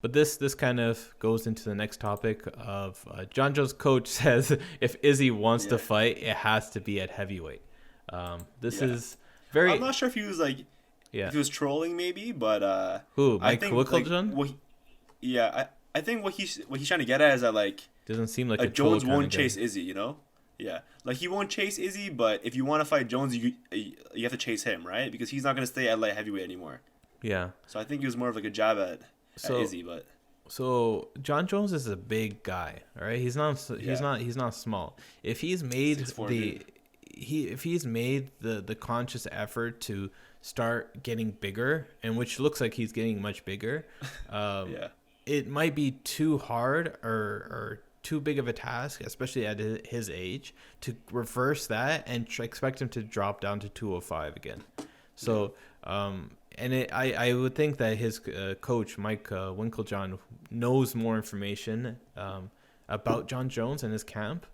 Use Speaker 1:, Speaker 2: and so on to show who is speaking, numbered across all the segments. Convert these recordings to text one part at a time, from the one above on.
Speaker 1: But this kind of goes into the next topic of John Jones' coach says if Izzy wants to
Speaker 2: Yeah,
Speaker 1: fight, it has to be at heavyweight. This
Speaker 2: yeah.
Speaker 1: is
Speaker 2: I'm
Speaker 1: very
Speaker 2: not sure if he was like
Speaker 1: yeah.
Speaker 2: if he was trolling maybe, but
Speaker 1: Who
Speaker 2: I
Speaker 1: Mike
Speaker 2: think like
Speaker 1: Wicklejohn
Speaker 2: yeah, I think what he's trying to get at is that
Speaker 1: doesn't seem like a
Speaker 2: like
Speaker 1: troll
Speaker 2: Jones
Speaker 1: kind of
Speaker 2: won't
Speaker 1: guy.
Speaker 2: chase Izzy, you know? Yeah, like he won't chase Izzy, but if you want to fight Jones, you have to chase him, right? Because he's not gonna stay at light heavyweight anymore.
Speaker 1: Yeah.
Speaker 2: So I think he was more of like a jab at
Speaker 1: So
Speaker 2: Izzy, but
Speaker 1: so John Jones is a big guy, all right?
Speaker 2: yeah,
Speaker 1: He's not small. If he's made
Speaker 2: 6'4",
Speaker 1: the
Speaker 2: dude.
Speaker 1: if he's made the conscious effort to start getting bigger, and which looks like he's getting much bigger, um,
Speaker 2: Yeah,
Speaker 1: it might be too hard or too big of a task, especially at his age, to reverse that and expect him to drop down to 205 again.
Speaker 2: yeah,
Speaker 1: So, I would think that his coach, Mike Winklejohn, knows more information about John Jones and his camp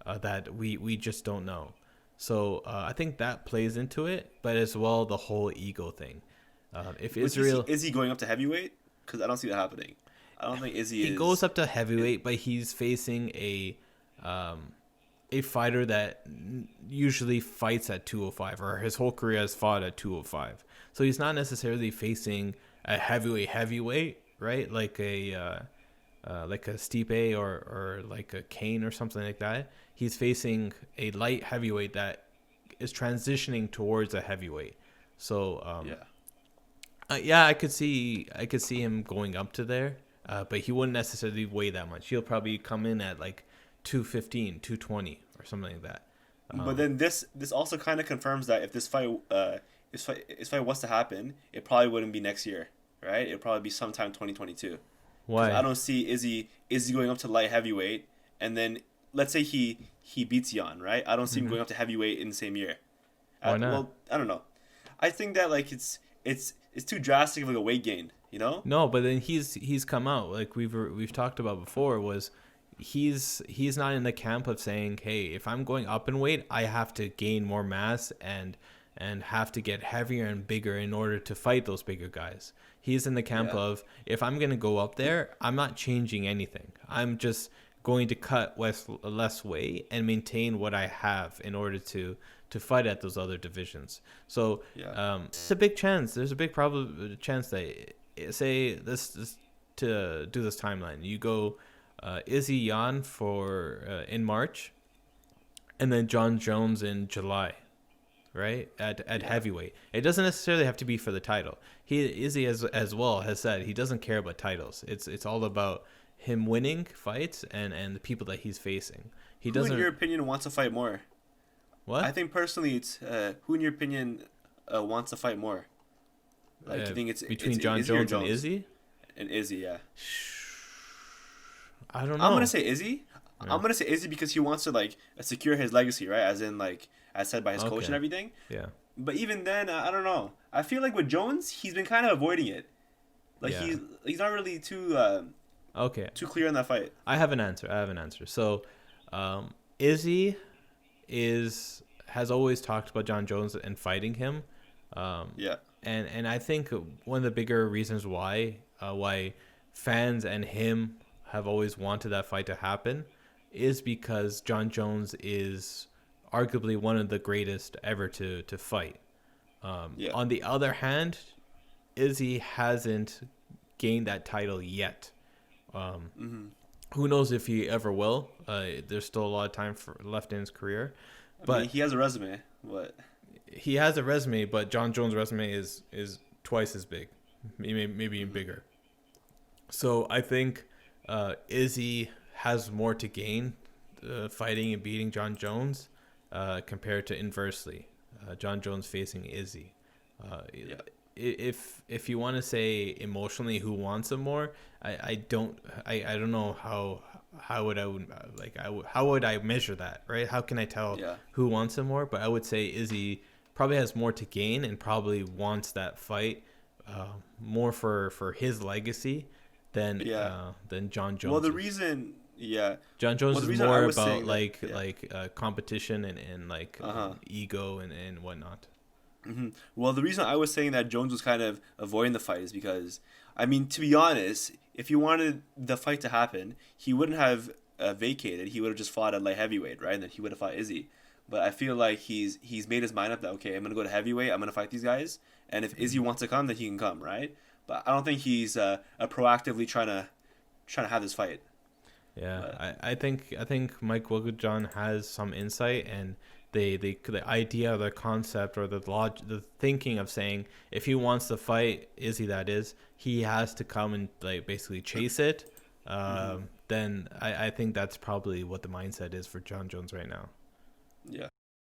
Speaker 1: that we just don't know. So I think that plays into it, but as well the whole ego thing. If
Speaker 2: but do you see
Speaker 1: Israel
Speaker 2: Izzy going up to heavyweight? Because I don't see that happening. I don't think Izzy
Speaker 1: he goes
Speaker 2: is.
Speaker 1: up to heavyweight, but he's facing a fighter that usually fights at 205, or his whole career has fought at 205. So he's not necessarily facing a heavyweight, right? Like a Stipe or like a Kane or something like that. He's facing a light heavyweight that is transitioning towards a heavyweight. So
Speaker 2: Yeah,
Speaker 1: yeah, I could see him going up to there, but he wouldn't necessarily weigh that much. He'll probably come in at like 215, 220 or something like that.
Speaker 2: but then this also kind of confirms that if this fight was to happen, it probably wouldn't be next year, right? It'd probably be sometime 2022. Because I
Speaker 1: Why?
Speaker 2: don't see Izzy going up to light heavyweight, and then let's say he beats Jan, right? I don't see him
Speaker 1: Hmm.
Speaker 2: going up to heavyweight in the same year.
Speaker 1: Why not?
Speaker 2: Well, I don't know. I think that like it's too drastic of like a weight gain, you know?
Speaker 1: No, but then he's come out like we've talked about before. Was he's not in the camp of saying, hey, if I'm going up in weight, I have to gain more mass and have to get heavier and bigger in order to fight those bigger guys. He's in the camp
Speaker 2: Yeah,
Speaker 1: of, if I'm gonna go up there, I'm not changing anything. I'm just going to cut less weight and maintain what I have in order to fight at those other divisions. So
Speaker 2: yeah,
Speaker 1: it's a big chance. There's a big probably chance that say this to do this timeline. You go Izzy Yan for in March, and then John Jones in July, right? At
Speaker 2: yeah,
Speaker 1: heavyweight. It doesn't necessarily have to be for the title. Izzy as well has said he doesn't care about titles. It's all about him winning fights and the people that he's facing. He
Speaker 2: Who, in
Speaker 1: doesn't
Speaker 2: your opinion, wants to fight more? I
Speaker 1: what?
Speaker 2: think personally, it's who, in your opinion, wants to fight more? Like, you think it's
Speaker 1: Between John
Speaker 2: Izzy or
Speaker 1: Jones and
Speaker 2: Jones?
Speaker 1: Izzy?
Speaker 2: And Izzy, yeah.
Speaker 1: I don't
Speaker 2: I'm gonna
Speaker 1: know.
Speaker 2: say Izzy.
Speaker 1: Yeah.
Speaker 2: I'm gonna say Izzy because he wants to like secure his legacy, right? As in like as said by his coach and
Speaker 1: Okay.
Speaker 2: everything.
Speaker 1: Yeah.
Speaker 2: But even then, I don't know. I feel like with Jones, he's been kind of avoiding it. Like
Speaker 1: Yeah.
Speaker 2: he's not really
Speaker 1: Okay.
Speaker 2: too clear on that fight.
Speaker 1: I have an answer. So, Izzy has always talked about John Jones and fighting him, um,
Speaker 2: Yeah,
Speaker 1: and I think one of the bigger reasons why fans and him have always wanted that fight to happen is because John Jones is arguably one of the greatest ever to fight.
Speaker 2: yeah,
Speaker 1: On the other hand, Izzy hasn't gained that title yet.
Speaker 2: hmm
Speaker 1: Who knows if he ever will? There's still a lot of time left in his career,
Speaker 2: I mean,
Speaker 1: but
Speaker 2: he has a resume, but
Speaker 1: he has a resume. But John Jones' resume is twice as big, maybe even
Speaker 2: mhm.
Speaker 1: bigger. So I think Izzy has more to gain fighting and beating John Jones compared to inversely, John Jones facing Izzy. Uh,
Speaker 2: Yeah,
Speaker 1: if you want to say emotionally who wants him more, I don't know how would I would like how would I measure that, right? How can I tell
Speaker 2: yeah,
Speaker 1: who wants him more? But I would say Izzy probably has more to gain and probably wants that fight more for his legacy
Speaker 2: yeah.
Speaker 1: than John
Speaker 2: Well,
Speaker 1: Jones
Speaker 2: the
Speaker 1: is.
Speaker 2: reason, yeah.
Speaker 1: John Jones
Speaker 2: Well, the
Speaker 1: is
Speaker 2: reason I
Speaker 1: more
Speaker 2: was
Speaker 1: about
Speaker 2: saying that, yeah.
Speaker 1: competition and like
Speaker 2: Uh huh.
Speaker 1: ego and whatnot.
Speaker 2: Well, the reason I was saying that Jones was kind of avoiding the fight is because, I mean, to be honest, if you wanted the fight to happen, he wouldn't have vacated. He would have just fought at light heavyweight, right? And then he would have fought Izzy. But I feel like he's made his mind up that, okay, I'm gonna go to heavyweight. I'm gonna fight these guys, and if Izzy wants to come, then he can come, right? But I don't think he's proactively trying to have this fight.
Speaker 1: Yeah,
Speaker 2: But
Speaker 1: I think Mike Wilgejon has some insight, and the idea, the concept, or the thinking of saying if he wants to fight Izzy, that is, he has to come and like basically chase it. Then I think that's probably what the mindset is for John Jones right now.